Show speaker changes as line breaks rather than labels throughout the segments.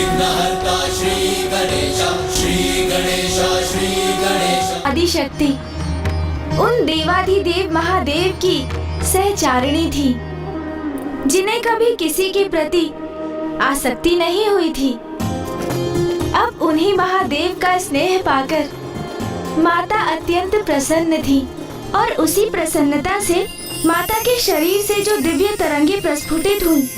विघ्नहर्ता श्री गणेश, श्री गणेश, श्री गणेश।
आदिशक्ति उन देवाधिदेव महादेव की सहचारिणी थी, जिन्हें कभी किसी के प्रति आसक्ति नहीं हुई थी। अब उन्हीं महादेव का स्नेह पाकर माता अत्यंत प्रसन्न थी और उसी प्रसन्नता से माता के शरीर से जो दिव्य तरंगे प्रस्फुटित हुई,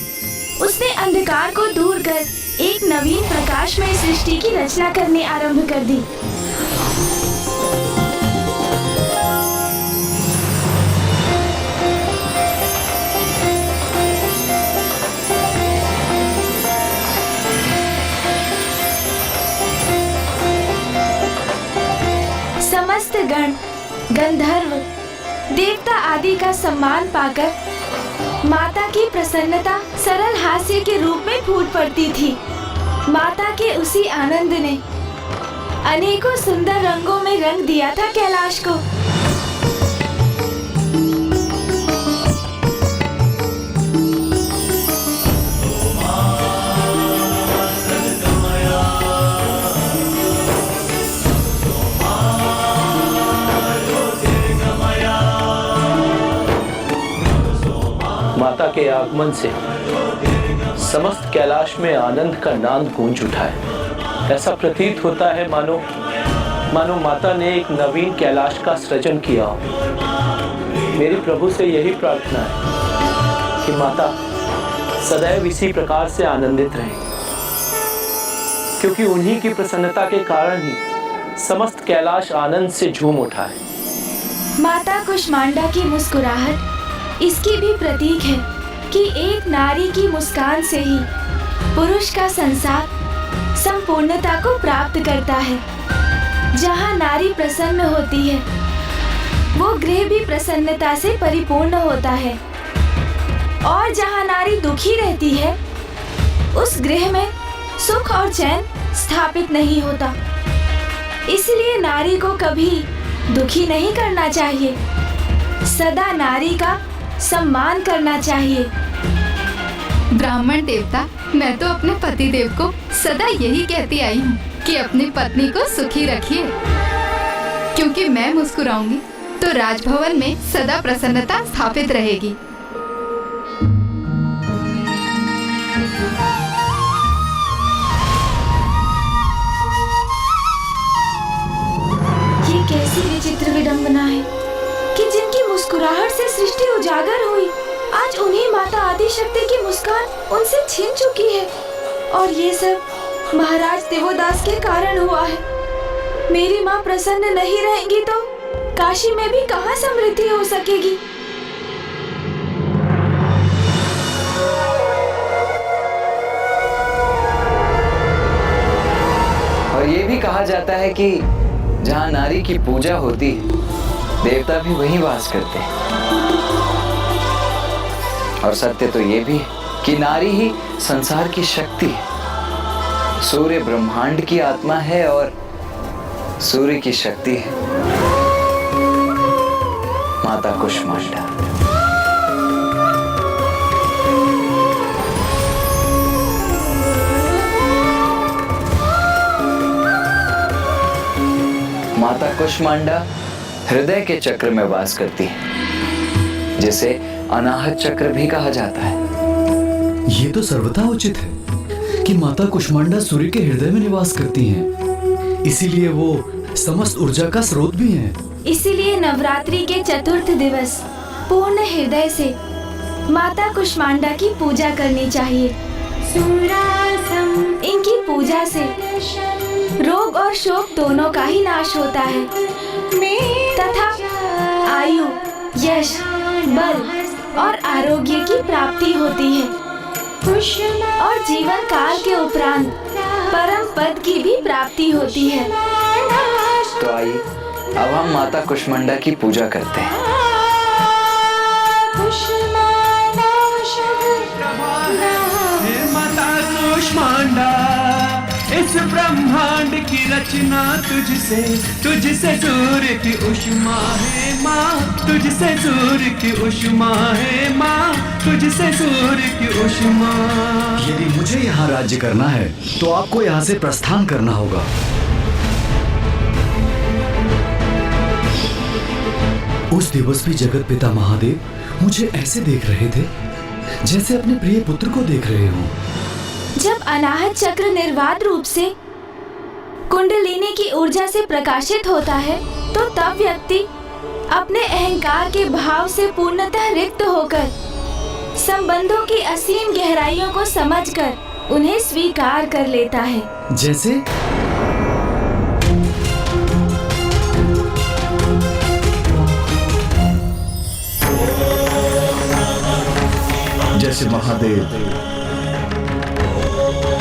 उसने अंधकार को दूर कर एक नवीन प्रकाशमय सृष्टि की रचना करने आरंभ कर दी। समस्त गण, गंधर्व, देवता आदि का सम्मान पाकर माता की प्रसन्नता सरल हास्य के रूप में फूट पड़ती थी। माता के उसी आनंद ने अनेकों सुंदर रंगों में रंग दिया था कैलाश को।
माता के आगमन से समस्त कैलाश में आनंद का नाद गूंज उठा है। ऐसा प्रतीत होता है मानो माता ने एक नवीन कैलाश का सृजन किया हो। मेरी प्रभु से यही प्रार्थना है कि माता सदैव इसी प्रकार से आनंदित रहे, क्योंकि उन्हीं की प्रसन्नता के कारण ही समस्त कैलाश आनंद से झूम उठा है।
माता कुष्मांडा की मुस्कुराहट इसकी भी प्रतीक है कि एक नारी की मुस्कान से ही पुरुष का संसार संपूर्णता को प्राप्त करता है। जहाँ नारी प्रसन्न होती है, वो गृह भी प्रसन्नता से परिपूर्ण होता है, और जहाँ नारी दुखी रहती है, उस गृह में सुख और चैन स्थापित नहीं होता। इसलिए नारी को कभी दुखी नहीं करना चाहिए, सदा नारी का सम्मान करना चाहिए।
ब्राह्मण देवता, मैं तो अपने पति देव को सदा यही कहती आई हूँ कि अपनी पत्नी को सुखी रखिए, क्योंकि मैं मुस्कुराऊंगी तो राजभवन में सदा प्रसन्नता स्थापित रहेगी।
ये कैसी विचित्र विडंबना है कि जिनकी मुस्कुराहट से सृष्टि उजागर हुई, आज उन्हीं माता आदिशक्ति की मुस्कान उनसे छिन चुकी है, और ये सब महाराज देवोदास के कारण हुआ है। मेरी माँ प्रसन्न नहीं रहेंगी तो काशी में भी कहाँ समृद्धि हो सकेगी।
और ये भी कहा जाता है कि जहाँ नारी की पूजा होती है, देवता भी वहीं वास करते हैं। और सत्य तो ये भी है कि नारी ही संसार की शक्ति है। सूर्य ब्रह्मांड की आत्मा है और सूर्य की शक्ति है माता कुष्मांडा। माता कुष्मांडा हृदय के चक्र में वास करती है, जिसे अनाहत चक्र भी कहा जाता है।
ये तो सर्वथा उचित है कि माता कुष्मांडा सूर्य के हृदय में निवास करती हैं, इसीलिए वो समस्त ऊर्जा का स्रोत भी हैं।
इसीलिए नवरात्रि के चतुर्थ दिवस पूर्ण हृदय से माता कुष्मांडा की पूजा करनी चाहिए। इनकी पूजा से रोग और शोक दोनों का ही नाश होता है तथा आयु, यश, बल और आरोग्य की प्राप्ति होती है, और जीवन काल के उपरांत परम पद की भी प्राप्ति होती है।
तो आइए अब हम माता कुष्मांडा की पूजा करते हैं।
माता कुष्मांडा, इस ब्रह्मांड की रचना तुझसे, तुझसे सूर्य की उष्मा है माँ, तुझसे सूर्य की उष्मा है माँ, तुझसे सूर्य की उष्मा।
यदि मुझे यहाँ राज्य करना है तो आपको यहाँ से प्रस्थान करना होगा। उस दिवस भी जगत पिता महादेव मुझे ऐसे देख रहे थे जैसे अपने प्रिय पुत्र को देख रहे हों।
जब अनाहत चक्र निर्वाध रूप से कुंडलिनी की ऊर्जा से प्रकाशित होता है तो तब व्यक्ति अपने अहंकार के भाव से पूर्णतः रिक्त होकर संबंधों की असीम गहराइयों को समझकर उन्हें स्वीकार कर लेता है।
जैसे महादेव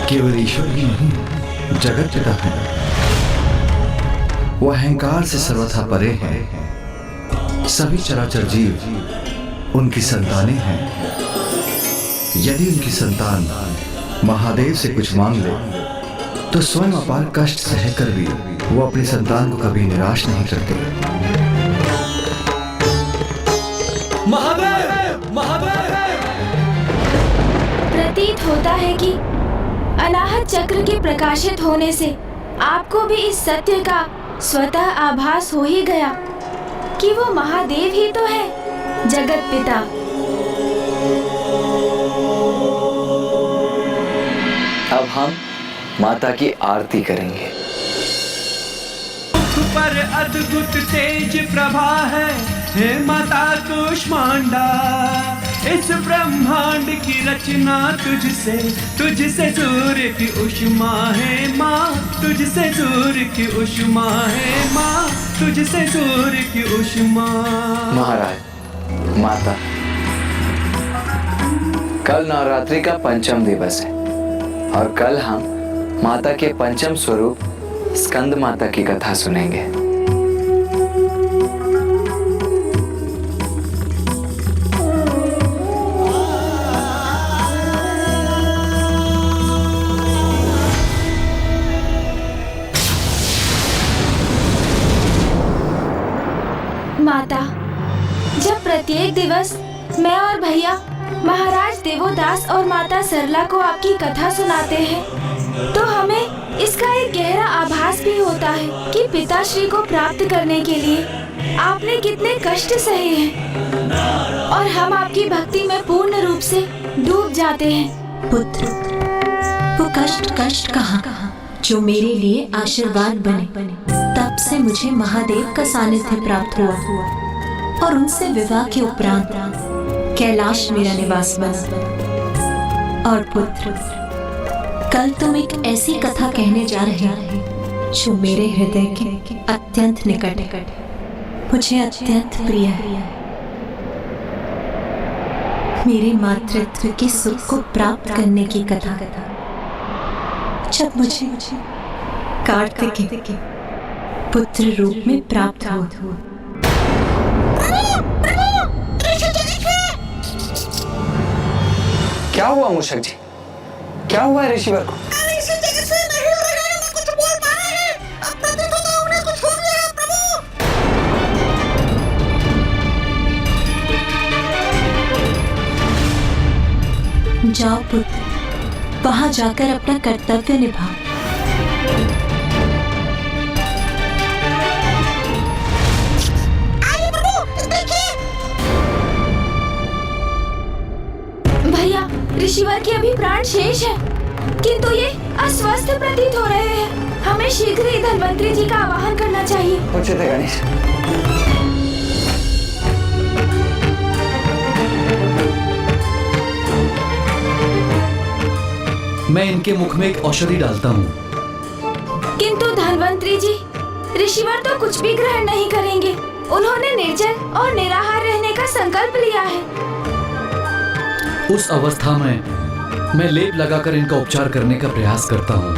केवल ईश्वर ही नहीं, जगत पिता है। वो अहंकार से सर्वथा परे है। सभी चराचर जीव उनकी संतानें हैं। यदि उनकी संतान महादेव से कुछ मांग ले तो स्वयं अपार कष्ट सहकर भी वो अपनी संतान को कभी निराश नहीं करते।
महादेव, महादेव।
प्रतीत होता है कि अनाहत चक्र के प्रकाशित होने से आपको भी इस सत्य का स्वतः आभास हो ही गया कि वो महादेव ही तो है, जगत पिता।
अब हम माता की आरती करेंगे।
मुख पर अद्भुत तेज प्रभा है, हे माता कुष्मांडा। इस ब्रह्मांड की रचना तुझसे, तुझसे सूर्य की उष्मा है माँ, तुझसे सूर्य की उष्मा है माँ, तुझसे सूर्य की उष्मा।
महाराज, माता, कल नवरात्रि का पंचम दिवस है और कल हम माता के पंचम स्वरूप स्कंद माता की कथा सुनेंगे।
माता, जब प्रत्येक दिवस मैं और भैया महाराज देवोदास और माता सरला को आपकी कथा सुनाते हैं तो हमें इसका एक गहरा आभास भी होता है कि पिताश्री को प्राप्त करने के लिए आपने कितने कष्ट सहे हैं और हम आपकी भक्ति में पूर्ण रूप से डूब जाते हैं।
पुत्र, वो कष्ट कहाँ जो मेरे लिए आशीर्वाद बने। तब से मुझे महादेव का सानिध्य प्राप्त हुआ और उनसे विवाह के उपरांत कैलाश मेरा निवास बना। और पुत्र, कल तुम एक ऐसी कथा कहने जा रहे हो जो मेरे हृदय के अत्यंत निकट है, मुझे अत्यंत प्रिय है। मेरे मातृत्व के सुख को प्राप्त करने की कथा, जब मुझे कार्तिक पुत्र रूप में प्राप्त हुआ।
क्या हुआ मूषक जी? क्या हुआ है ऋषिवर को?
जाओ पुत्र, वहां जाकर अपना कर्तव्य निभाओ।
भैया, ऋषिवर के अभी प्राण शेष है, किंतु ये अस्वस्थ प्रतीत हो रहे हैं। हमें शीघ्र ही धन्वंतरी जी का आवाहन करना चाहिए।
उचित है गणेश।
मैं इनके मुख में एक औषधि डालता हूँ।
किंतु धन्वंतरी जी, ऋषिवर तो कुछ भी ग्रहण नहीं करेंगे। उन्होंने निर्जल और निराहार रहने का संकल्प लिया है।
उस अवस्था में मैं लेप लगाकर इनका उपचार करने का प्रयास करता हूँ।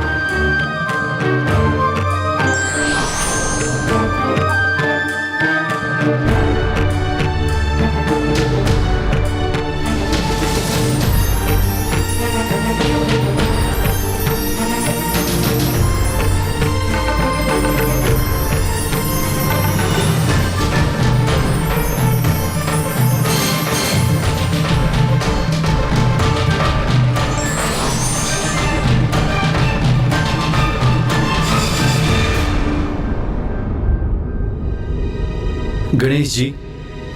गणेश जी,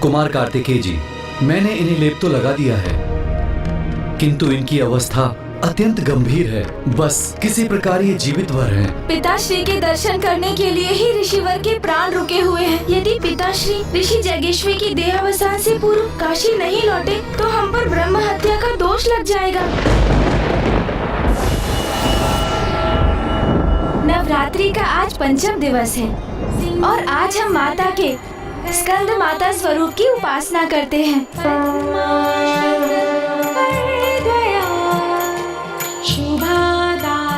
कुमार कार्तिकेय जी, मैंने इन्हें लेप तो लगा दिया है, किंतु इनकी अवस्था अत्यंत गंभीर है। बस किसी प्रकार ये जीवित वर हैं।
पिताश्री के दर्शन करने के लिए ही ऋषिवर के प्राण रुके हुए हैं। यदि पिताश्री ऋषि जगेश्वी की देहावसान से पूर्व काशी नहीं लौटे तो हम पर ब्रह्म हत्या का दोष लग जाएगा। नवरात्रि का आज पंचम दिवस है और आज हम माता के स्कंद माता स्वरूप की उपासना करते हैं।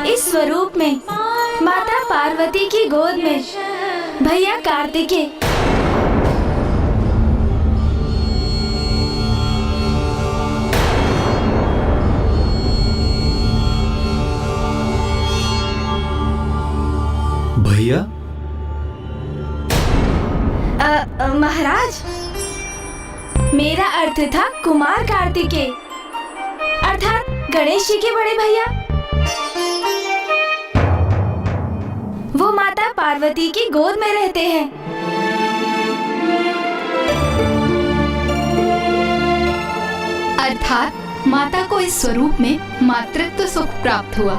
इस स्वरूप में माता पार्वती की गोद में भैया कार्तिकेय
भैया
महाराज, मेरा अर्थ था कुमार कार्तिकेय अर्थात गणेश जी के बड़े भैया। वो माता पार्वती की गोद में रहते हैं।
अर्थात माता को इस स्वरूप में मातृत्व सुख प्राप्त हुआ।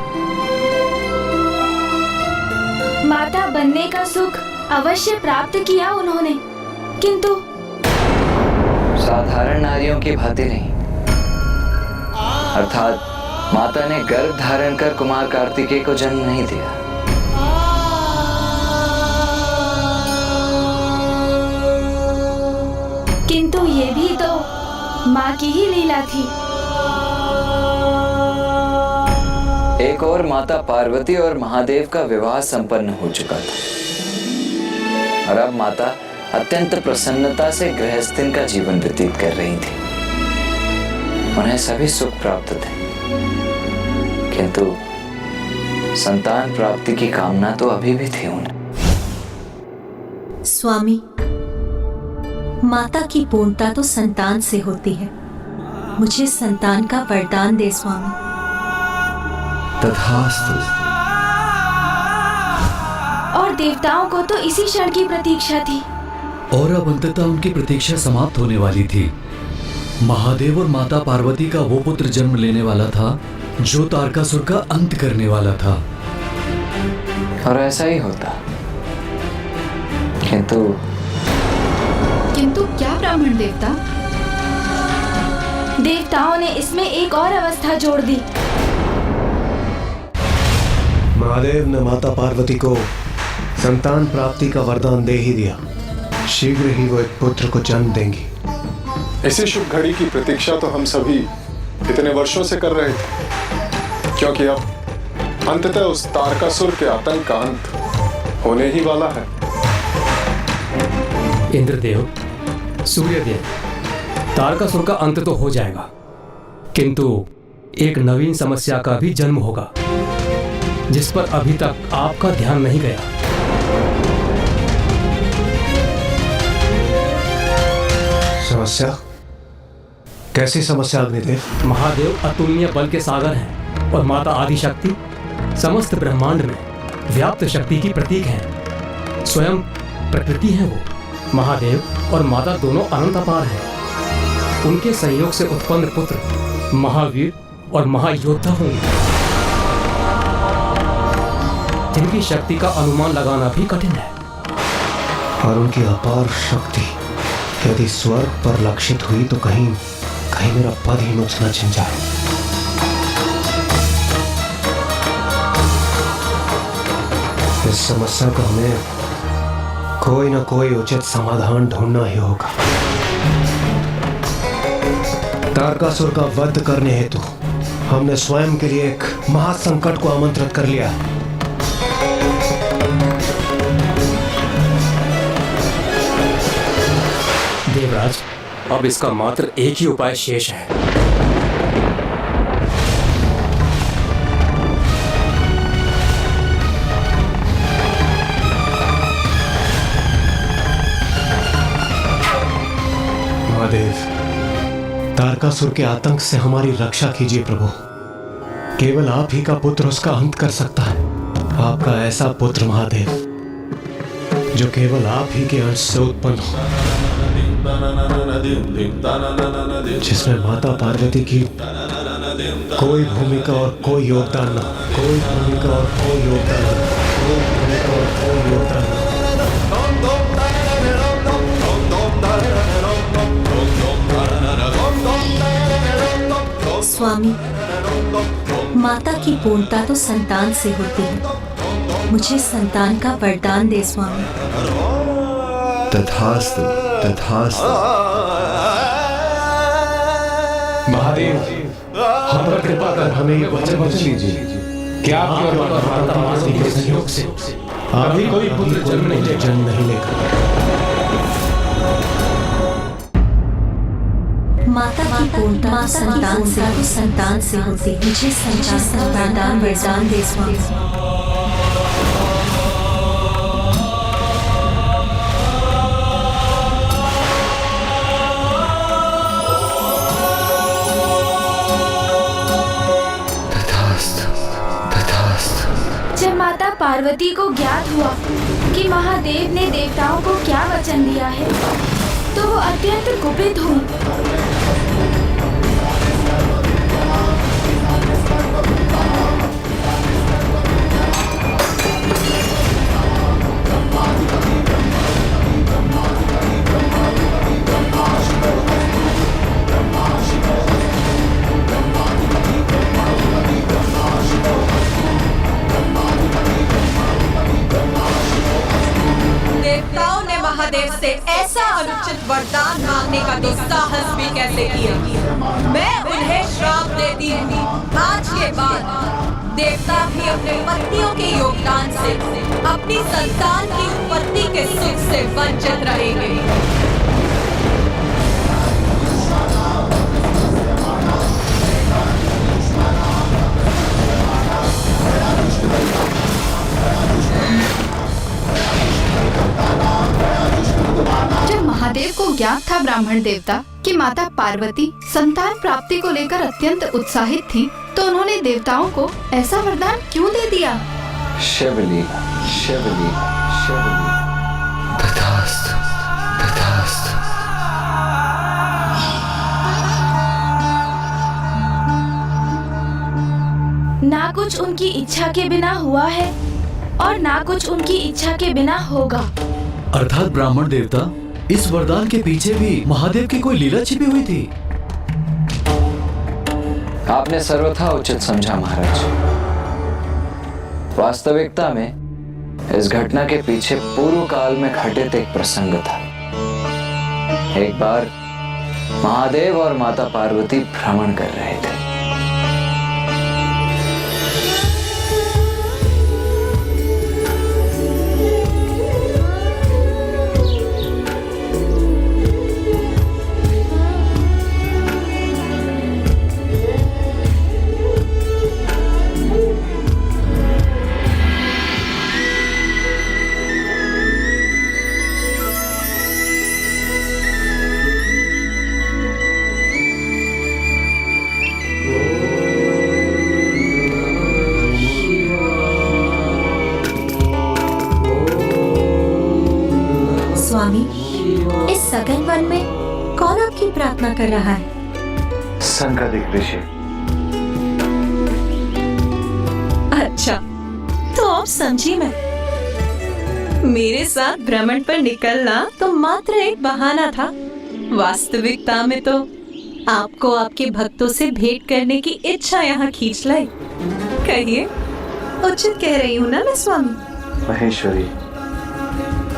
माता बनने का सुख अवश्य प्राप्त किया उन्होंने, किंतु
साधारण नारियों की भांति नहीं। अर्थात माता ने गर्भ धारण कर कुमार कार्तिकेय को जन्म नहीं दिया।
किंतु ये भी तो माँ की ही लीला थी।
एक और माता पार्वती और महादेव का विवाह संपन्न हो चुका था और अब माता अत्यंत प्रसन्नता से गृहस्थीन का जीवन व्यतीत कर रही थी। उन्हें सभी सुख प्राप्त थे, किंतु संतान प्राप्ति की कामना तो अभी भी थी उन्हें।
स्वामी, माता की पूर्णता तो संतान से होती है। मुझे संतान का वरदान दे स्वामी।
तथास्तु।
और देवताओं को तो इसी क्षण की प्रतीक्षा थी।
और अब अंततः उनकी प्रतीक्षा समाप्त होने वाली थी। महादेव और माता पार्वती का वो पुत्र जन्म लेने वाला था जो तारकासुर का अंत करने वाला था।
और ऐसा ही होता,
किंतु क्या ब्राह्मण देवता?
देवताओं ने इसमें एक और अवस्था जोड़ दी।
महादेव ने माता पार्वती को संतान प्राप्ति का वरदान दे ही दिया। शीघ्र ही वो एक पुत्र को जन्म देंगी।
इसी शुभ घड़ी की प्रतीक्षा तो हम सभी इतने वर्षों से कर रहे थे, क्योंकि अब अंततः उस तारकासुर के आतंक का अंत होने ही वाला है।
इंद्रदेव, सूर्यदेव, तारकासुर का अंत तो हो जाएगा, किंतु एक नवीन समस्या का भी जन्म होगा जिस पर अभी तक आपका ध्यान नहीं गया।
समस्या? कैसी समस्या अग्निदेव?
महादेव अतुलनीय बल के सागर हैं और माता आदिशक्ति समस्त ब्रह्मांड में व्याप्त शक्ति की प्रतीक हैं। स्वयं प्रकृति है वो। महादेव और माता दोनों अनंत अपार हैं। उनके संयोग से उत्पन्न पुत्र महावीर और महायोद्धा होंगे, जिनकी शक्ति का अनुमान लगाना भी कठिन है।
और उनकी अपार शक्ति यदि स्वर्ग पर लक्षित हुई तो कहीं मेरा पद ही मुझ न छिन जाए। इस समस्या का हमें कोई न कोई उचित समाधान ढूंढना ही होगा। तारकासुर का वध करने हेतु हमने स्वयं के लिए एक महासंकट को आमंत्रित कर लिया।
देवराज, अब इसका मात्र एक ही उपाय शेष है।
महादेव, तारकासुर के आतंक से हमारी रक्षा कीजिए प्रभु। केवल आप ही का पुत्र उसका अंत कर सकता है। आपका ऐसा पुत्र महादेव जो केवल आप ही के अंश से उत्पन्न हो, जिसमें माता पार्वती की कोई भूमिका और कोई योगदान न, कोई भूमिका और कोई योगदान न, कोई भूमिका और कोई योगदान न।
स्वामी, माता की पूर्णता तो संतान से होती है। मुझे संतान का वरदान दे स्वामी।
तथास्तु, तथास्तु।
महादेव, हम पर कृपा कर हमें ये वचन दीजिए कि आपकी और माता पार्वती के सहयोग से अभी कोई पुत्र जन्म नहीं लेगा।
माता की पूर्णता संतान से होती है। मुझे वरदान दे स्वामी।
जब माता पार्वती को ज्ञात हुआ कि महादेव ने देवताओं को क्या वचन दिया है, तो वो अत्यंत कुपित हुई।
देवताओं ने महादेव से ऐसा अनुचित वरदान मांगने का दुस्साहस भी कैसे किया। मैं उन्हें श्राप देती हूँ, आज के बाद देवता भी अपने पत्नियों के योगदान से अपनी संतान की उत्पत्ति के सुख से वंचित रहेंगे।
महादेव को ज्ञात था ब्राह्मण देवता कि माता पार्वती संतान प्राप्ति को लेकर अत्यंत उत्साहित थी, तो उन्होंने देवताओं को ऐसा वरदान क्यों दे दिया?
शिवलीला, शिवलीला, शिवलीला।
तथास्तु, तथास्तु।
ना कुछ उनकी इच्छा के बिना हुआ है और ना कुछ उनकी इच्छा के बिना होगा।
अर्थात ब्राह्मण देवता, इस वरदान के पीछे भी महादेव की कोई लीला छिपी हुई थी।
आपने सर्वथा उचित समझा महाराज। वास्तविकता में इस घटना के पीछे पूर्व काल में घटित एक प्रसंग था। एक बार महादेव और माता पार्वती भ्रमण कर रहे थे।
स्वामी, इस सघन वन में कौन आपकी प्रार्थना कर रहा है?
संकदिक ऋषि।
अच्छा, तो अब समझी मैं। मेरे साथ भ्रमण पर निकलना तो मात्र एक बहाना था। वास्तविकता में तो आपको आपके भक्तों से भेंट करने की इच्छा यहाँ खींच लाई। कहिए, उचित कह रही हूँ ना मैं स्वामी?
महेश्वरी,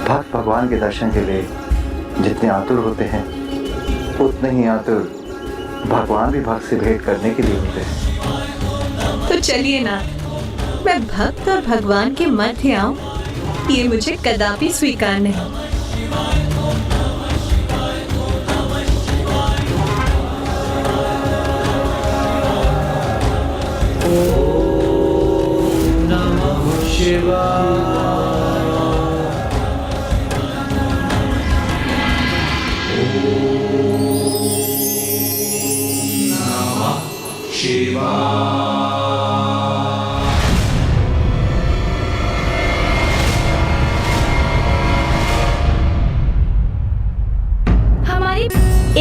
भक्त भगवान के दर्शन के लिए जितने आतुर होते हैं, उतने ही आतुर भगवान भी भक्त से भेंट करने के लिए होते हैं।
तो चलिए ना, मैं भक्त और भगवान के मध्य आऊं, ये मुझे कदापि स्वीकार नहीं।
ओम नमः शिवाय।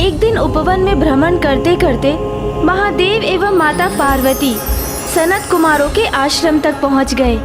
एक दिन उपवन में भ्रमण करते करते महादेव एवं माता पार्वती सनत कुमारों के आश्रम तक पहुंच गए।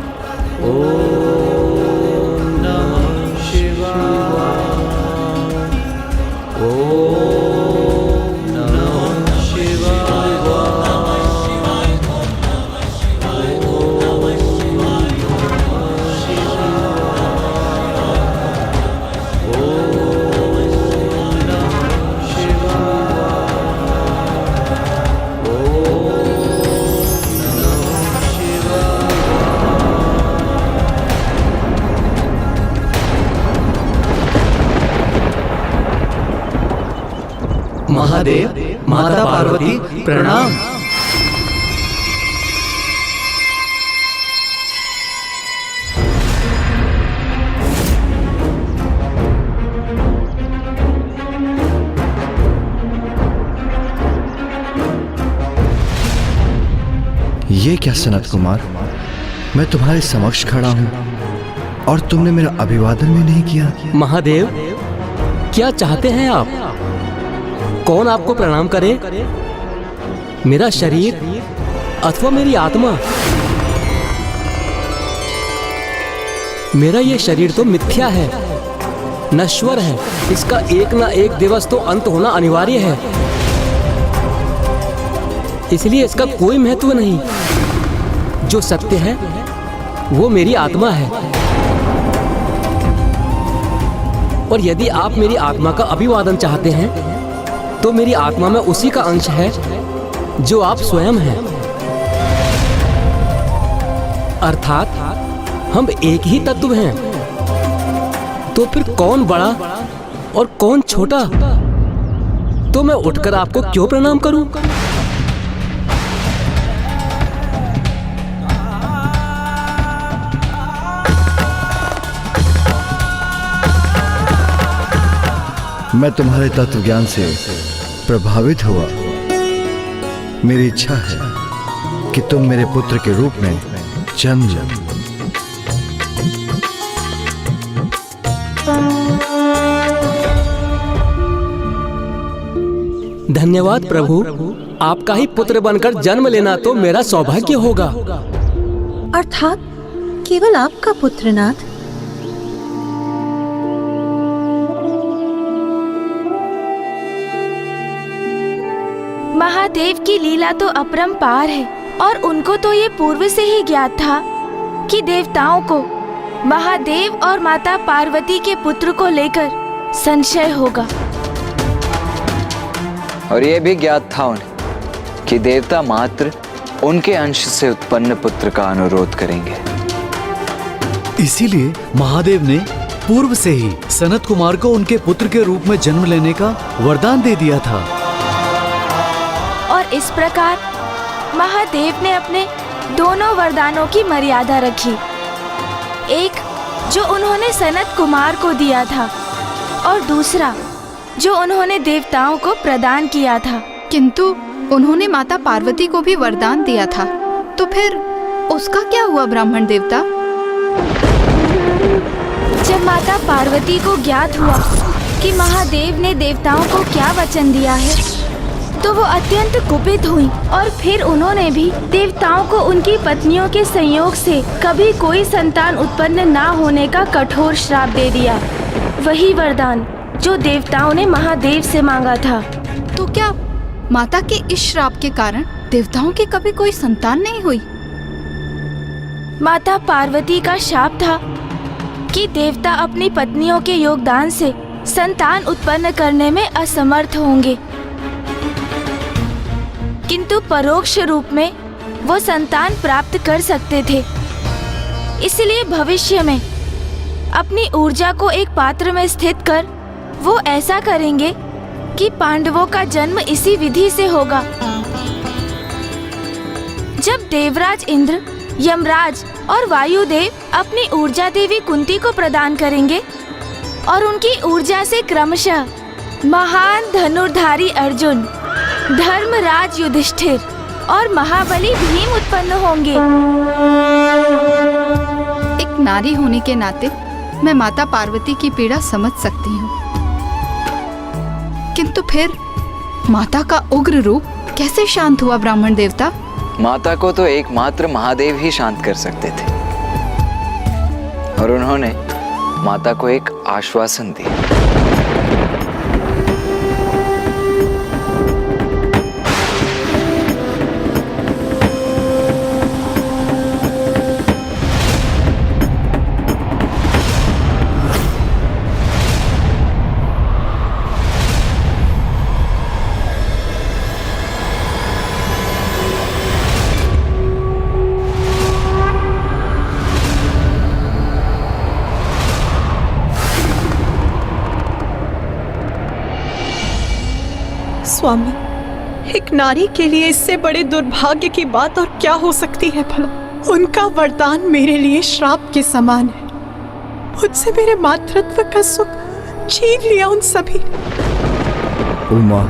महादेव, माता पार्वती, प्रणाम।
ये क्या सनत कुमार, मैं तुम्हारे समक्ष खड़ा हूं और तुमने मेरा अभिवादन भी नहीं किया।
महादेव, क्या चाहते हैं आप? कौन आपको प्रणाम करे? मेरा शरीर अथवा मेरी आत्मा? मेरा ये शरीर तो मिथ्या है, नश्वर है। इसका एक ना एक दिवस तो अंत होना अनिवार्य है, इसलिए इसका कोई महत्व नहीं। जो सत्य है वो मेरी आत्मा है, और यदि आप मेरी आत्मा का अभिवादन चाहते हैं तो मेरी आत्मा में उसी का अंश है जो आप स्वयं हैं। अर्थात हम एक ही तत्व हैं। तो फिर कौन बड़ा और कौन छोटा? तो मैं उठकर आपको क्यों प्रणाम करूं?
मैं तुम्हारे तत्व ज्ञान से प्रभावित हुआ। मेरी इच्छा है कि तुम मेरे पुत्र के रूप में जन्म लो।
धन्यवाद प्रभु, आपका ही पुत्र बनकर जन्म लेना तो मेरा सौभाग्य होगा।
अर्थात केवल आपका पुत्र नाथ?
महादेव की लीला तो अपरंपार है और उनको तो ये पूर्व से ही ज्ञात था कि देवताओं को महादेव और माता पार्वती के पुत्र को लेकर संशय होगा।
और ये भी ज्ञात था उन्हें कि देवता मात्र उनके अंश से उत्पन्न पुत्र का अनुरोध करेंगे।
इसीलिए महादेव ने पूर्व से ही सनत कुमार को उनके पुत्र के रूप में जन्म लेने का वरदान दे दिया था।
और इस प्रकार महादेव ने अपने दोनों वरदानों की मर्यादा रखी। एक जो उन्होंने सनत कुमार को दिया था और दूसरा जो उन्होंने देवताओं को प्रदान किया था।
किंतु उन्होंने माता पार्वती को भी वरदान दिया था, तो फिर उसका क्या हुआ ब्राह्मण देवता?
जब माता पार्वती को ज्ञात हुआ कि महादेव ने देवताओं को क्या वचन दिया है तो वो अत्यंत कुपित हुई और फिर उन्होंने भी देवताओं को उनकी पत्नियों के संयोग से कभी कोई संतान उत्पन्न ना होने का कठोर श्राप दे दिया। वही वरदान जो देवताओं ने महादेव से मांगा था।
तो क्या माता के इस श्राप के कारण देवताओं की कभी कोई संतान नहीं हुई?
माता पार्वती का शाप था कि देवता अपनी पत्नियों के योगदान से संतान उत्पन्न करने में असमर्थ होंगे, किंतु परोक्ष रूप में वो संतान प्राप्त कर सकते थे। इसलिए भविष्य में अपनी ऊर्जा को एक पात्र में स्थित कर वो ऐसा करेंगे कि पांडवों का जन्म इसी विधि से होगा। जब देवराज इंद्र, यमराज और वायुदेव अपनी ऊर्जा देवी कुंती को प्रदान करेंगे और उनकी ऊर्जा से क्रमशः महान धनुर्धारी अर्जुन, धर्मराज युधिष्ठिर और महाबली भीम उत्पन्न होंगे।
एक नारी होने के नाते मैं माता पार्वती की पीड़ा समझ सकती हूँ, किंतु फिर माता का उग्र रूप कैसे शांत हुआ ब्राह्मण देवता?
माता को तो एकमात्र महादेव ही शांत कर सकते थे और उन्होंने माता को एक आश्वासन दिया।
स्वामी, एक नारी के लिए इससे बड़े दुर्भाग्य की बात और क्या हो सकती है भला? उनका वरदान मेरे लिए श्राप के समान है। मुझसे मेरे मातृत्व का सुख छीन लिया उन सभी।
उमा,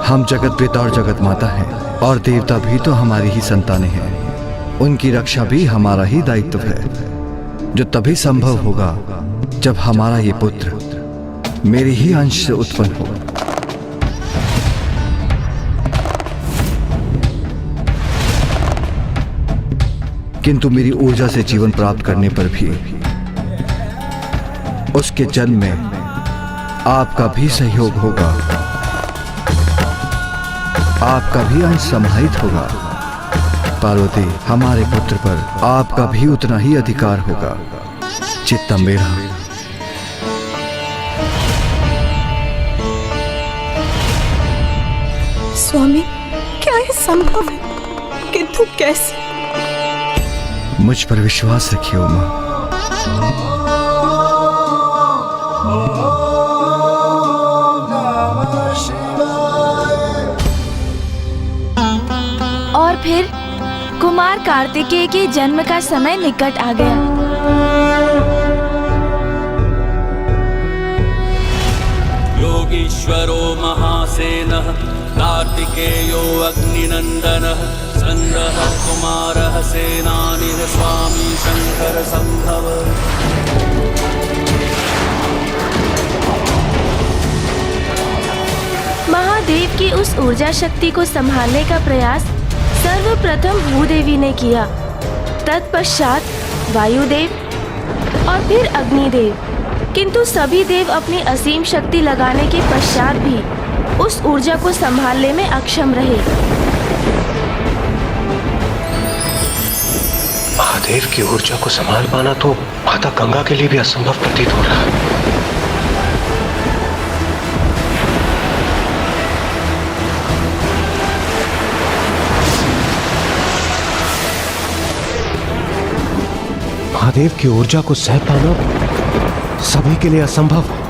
हम जगत पिता और जगत माता हैं और देवता भी तो हमारी ही संतानें हैं। उनकी रक्षा भी हमारा ही दायित्व है, जो तभी संभव होगा जब हमारा ये पुत्र मेरे ही अंश से उत्पन्न हो। किंतु मेरी ऊर्जा से जीवन प्राप्त करने पर भी उसके जन्म में आपका भी सहयोग होगा, आपका भी अंश समाहित होगा। पार्वती, हमारे पुत्र पर आपका भी उतना ही अधिकार होगा जितना मेरा।
स्वामी, क्या ये संभव है? किंतु कैसे?
मुझ पर विश्वास रखिए उमा।
और फिर कुमार कार्तिकेय के जन्म का समय निकट आ गया।
योगीश्वरो महासेनः कार्तिकेयो अग्निनन्दनः संदः कुमारः सेनानिः स्वामी शंकर संभव।
महादेव की उस ऊर्जा शक्ति को संभालने का प्रयास सर्वप्रथम भूदेवी ने किया, तत्पश्चात वायुदेव और फिर अग्निदेव। किंतु सभी देव अपनी असीम शक्ति लगाने के पश्चात भी उस ऊर्जा को संभालने में अक्षम रहे।
महादेव की ऊर्जा को संभाल पाना तो माता गंगा के लिए भी असंभव प्रतीत हो रहा है। महादेव की ऊर्जा को सह पाना सभी के लिए असंभव है।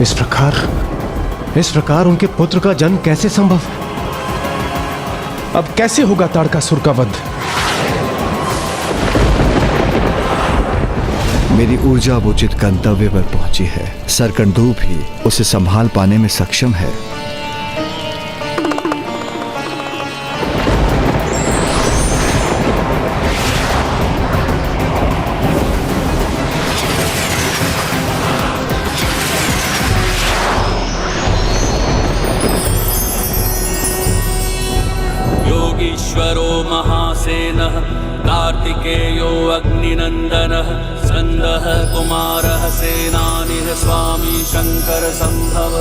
इस प्रकार उनके पुत्र का जन्म कैसे संभव? अब कैसे होगा ताड़कासुर का वध?
मेरी ऊर्जा अब उचित गंतव्य पर पहुंची है। सरकंडू भी उसे संभाल पाने में सक्षम है।
योगीश्वरो महासेनः कार्तिकेयो अग्निनन्दनः संदः कुमारः सेनानिः स्वामी शंकर संभव।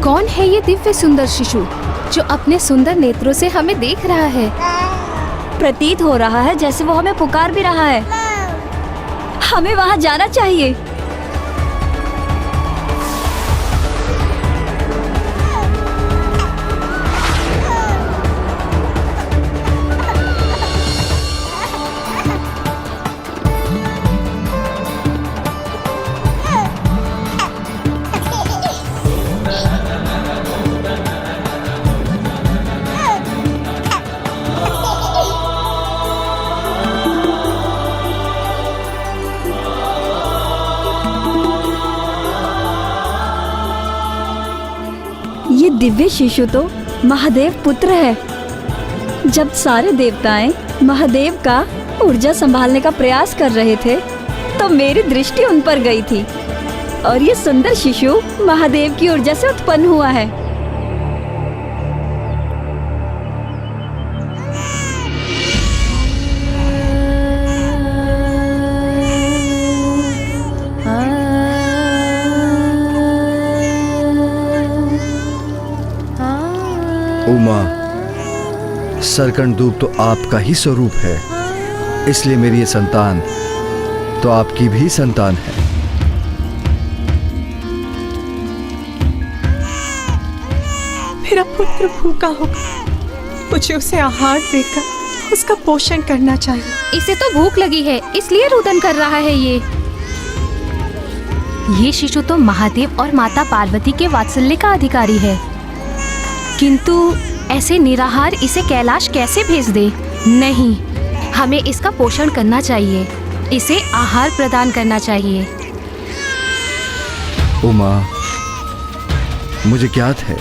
कौन है ये दिव्य सुंदर शिशु जो अपने सुंदर नेत्रों से हमें देख रहा है?
प्रतीत हो रहा है जैसे वो हमें पुकार भी रहा है। हमें वहां जाना चाहिए। दिव्य शिशु तो महादेव पुत्र है। जब सारे देवताएं महादेव का ऊर्जा संभालने का प्रयास कर रहे थे तो मेरी दृष्टि उन पर गई थी और ये सुंदर शिशु महादेव की ऊर्जा से उत्पन्न हुआ है।
उमा, सरकंडूप तो आपका ही स्वरूप है, इसलिए मेरी ये संतान तो आपकी भी संतान है।
मेरा पुत्र भूखा होगा, मुझे उसे आहार देकर उसका पोषण करना चाहिए।
इसे तो भूख लगी है, इसलिए रुदन कर रहा है। ये शिशु तो महादेव और माता पार्वती के वात्सल्य का अधिकारी है, किंतु ऐसे निराहार इसे कैलाश कैसे भेज दे? नहीं, हमें इसका पोषण करना चाहिए, इसे आहार प्रदान करना चाहिए।
उमा, मुझे ज्ञात है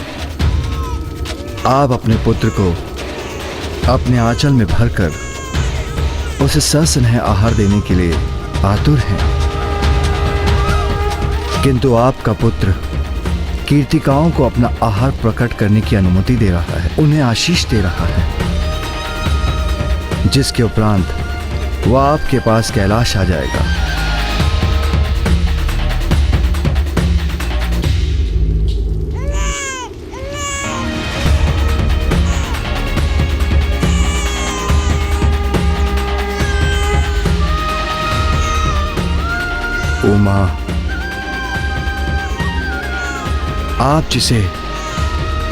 आप अपने पुत्र को अपने आंचल में भरकर उसे सस्नेह आहार देने के लिए आतुर हैं, किंतु आपका पुत्र कीर्तिकाओं को अपना आहार प्रकट करने की अनुमति दे रहा है, उन्हें आशीष दे रहा है, जिसके उपरांत वह आपके पास कैलाश आ जाएगा। उमा, आप जिसे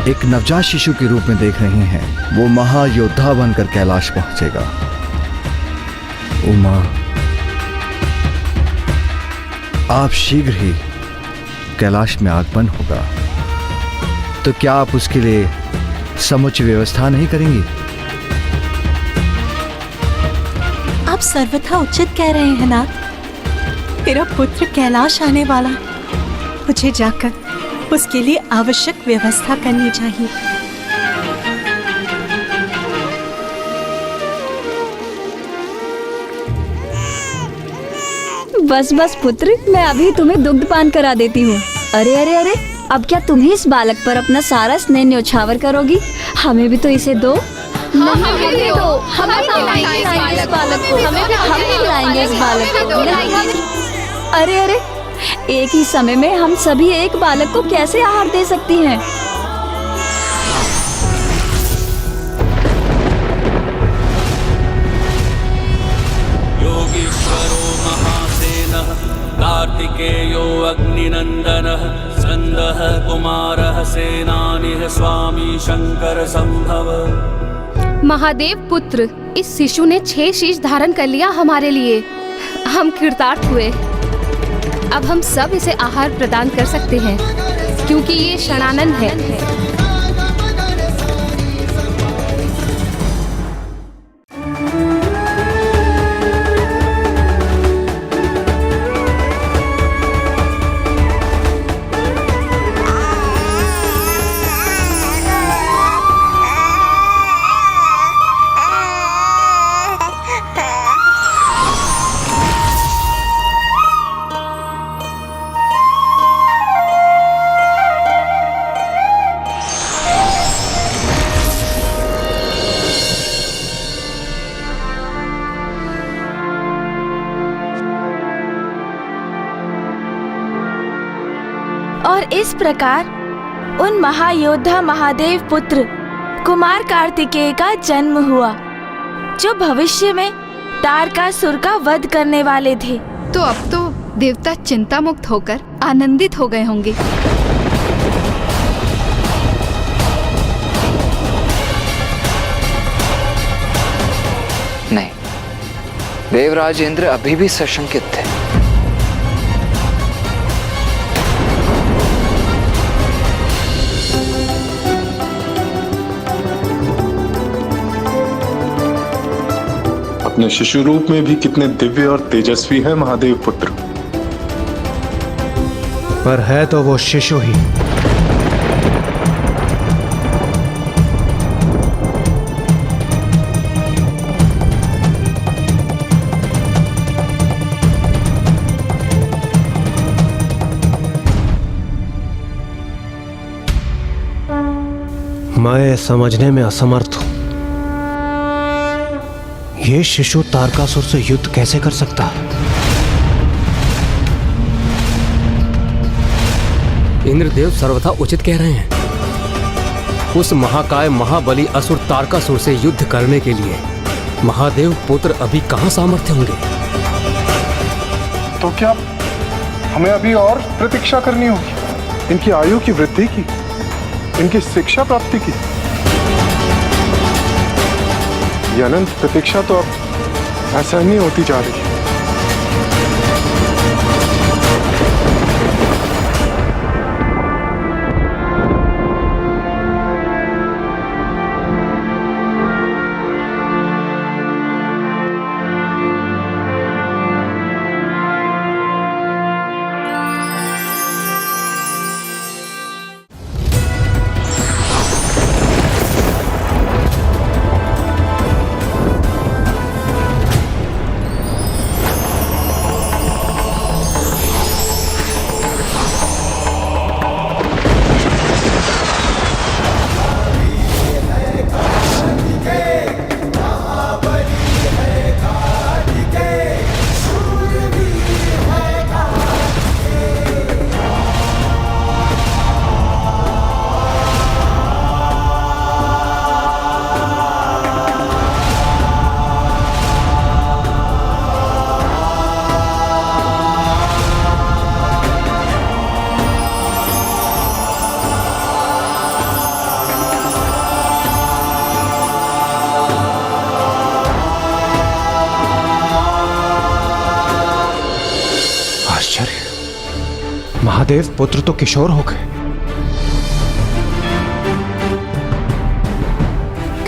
एक नवजात शिशु के रूप में देख रहे हैं, वो महायोद्धा बनकर कैलाश पहुंचेगा। उमा, आप शीघ्र ही कैलाश में आगमन होगा, तो क्या आप उसके लिए समुचित व्यवस्था नहीं करेंगी?
आप सर्वथा उचित कह रहे हैं नाथ। मेरा पुत्र कैलाश आने वाला, मुझे जाकर उसके लिए आवश्यक व्यवस्था करनी चाहिए।
बस बस पुत्र, मैं अभी तुम्हें दुग्ध पान करा देती हूँ। अरे अरे अरे, अब क्या तुम ही इस बालक पर अपना सारा स्नेह न्योछावर करोगी? हमें भी तो इसे दो।
हमें भी दो,
हमें खिलाएंगे इस बालक को, हम खिलाएंगे इस बालक को। अरे अरे, एक ही समय में हम सभी एक बालक को कैसे आहार दे सकती हैं?
योगीश्वरो महासेनः कार्तिकेयो अग्निनंदनः स्कंदः कुमारः सेनानिः स्वामी शंकर संभव।
महादेव पुत्र, इस शिशु ने 6 शीश धारण कर लिया हमारे लिए। हम कृतार्थ हुए। अब हम सब इसे आहार प्रदान कर सकते हैं, क्योंकि ये क्षणानंद है।
और इस प्रकार उन महायोद्धा महादेव पुत्र कुमार कार्तिकेय का जन्म हुआ, जो भविष्य में तारकासुर का वध करने वाले थे।
तो अब तो देवता चिंता मुक्त होकर आनंदित हो गए होंगे।
नहीं, देवराज इंद्र अभी भी सशंकित थे।
अपने शिशु रूप में भी कितने दिव्य और तेजस्वी है महादेव पुत्र।
पर है तो वो शिशु ही। मैं समझने में असमर्थ हूं। ये शिशु तारकासुर से युद्ध कैसे कर सकता है?
इंद्रदेव सर्वथा उचित कह रहे हैं। उस महाकाय महाबली असुर तारकासुर से युद्ध करने के लिए महादेव पुत्र अभी कहां सामर्थ्य होंगे?
तो क्या हमें अभी और प्रतीक्षा करनी होगी? इनकी आयु की वृद्धि की, इनकी शिक्षा प्राप्ति की। ये अनंत प्रतीक्षा तो अब असहनीय होती जा रही है।
महादेव पुत्र तो किशोर हो गए,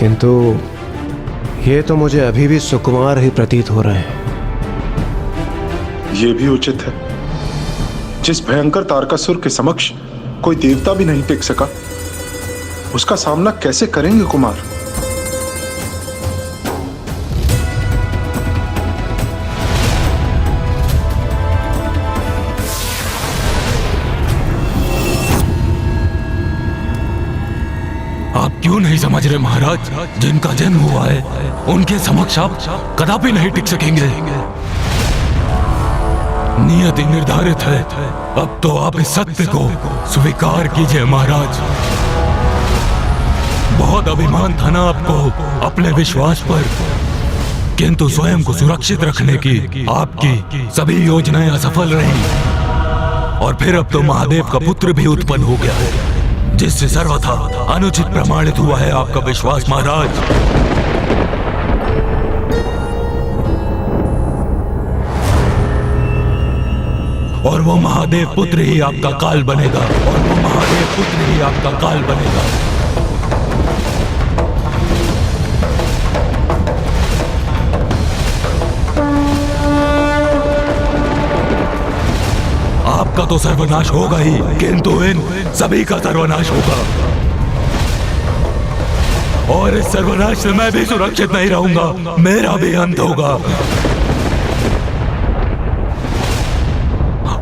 किंतु ये तो मुझे अभी भी सुकुमार ही प्रतीत हो रहे हैं।
ये भी उचित है। जिस भयंकर तारकासुर के समक्ष कोई देवता भी नहीं टिक सका, उसका सामना कैसे करेंगे कुमार?
क्यों नहीं समझ रहे महाराज? जिनका जन्म हुआ है उनके समक्ष आप कदापि नहीं टिक सकेंगे। नियति निर्धारित है। अब तो आप इस सत्य को स्वीकार कीजिए महाराज। बहुत अभिमान था ना आपको अपने विश्वास पर, किंतु स्वयं को सुरक्षित रखने की आपकी सभी योजनाएं असफल रही। और फिर अब तो महादेव का पुत्र भी उत्पन्न हो गया है, जिससे सर्वथा अनुचित प्रमाणित हुआ है आपका विश्वास महाराज। और वो महादेव पुत्र ही आपका काल बनेगा, और वो महादेव पुत्र ही आपका काल बनेगा। आपका तो सर्वनाश होगा ही, किंतु इन सभी का सर्वनाश होगा। और इस सर्वनाश से मैं भी सुरक्षित नहीं रहूंगा, मेरा भी अंत होगा।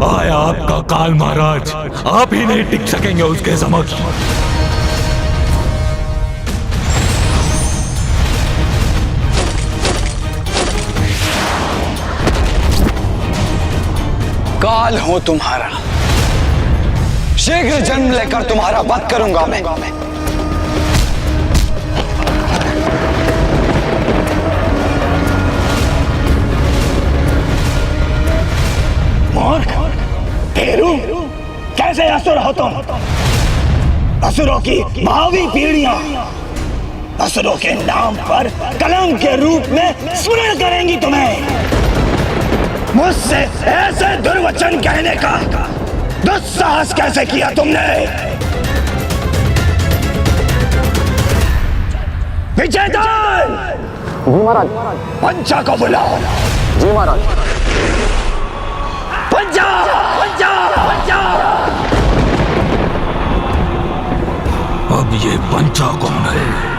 आया आपका काल महाराज, आप ही नहीं टिक सकेंगे उसके समक्ष।
काल हूं तुम्हारा, शीघ्र जन्म लेकर तुम्हारा वध करूंगा मैं।
मूर्ख, फेरू, कैसे असुर हो तुम? असुरों की भावी पीढ़ियां असुरों के नाम पर कलंक के रूप में स्मरण करेंगी तुम्हें। मुझसे ऐसे दुर्वचन कहने का दुस्साहस कैसे किया तुमने? विजयदान! जी महाराज। पंचा को बुलाओ। जी महाराज। पंचा! पंचा! पंचा!
अब ये पंचा कौन है?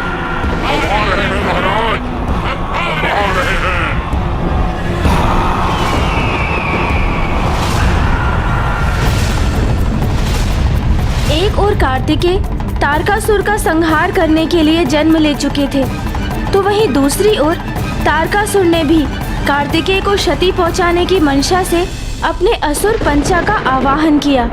एक और कार्तिकेय तारकासुर का संहार करने के लिए जन्म ले चुके थे, तो वहीं दूसरी ओर तारकासुर ने भी कार्तिकेय को क्षति पहुंचाने की मंशा से अपने असुर पंचा का आवाहन किया।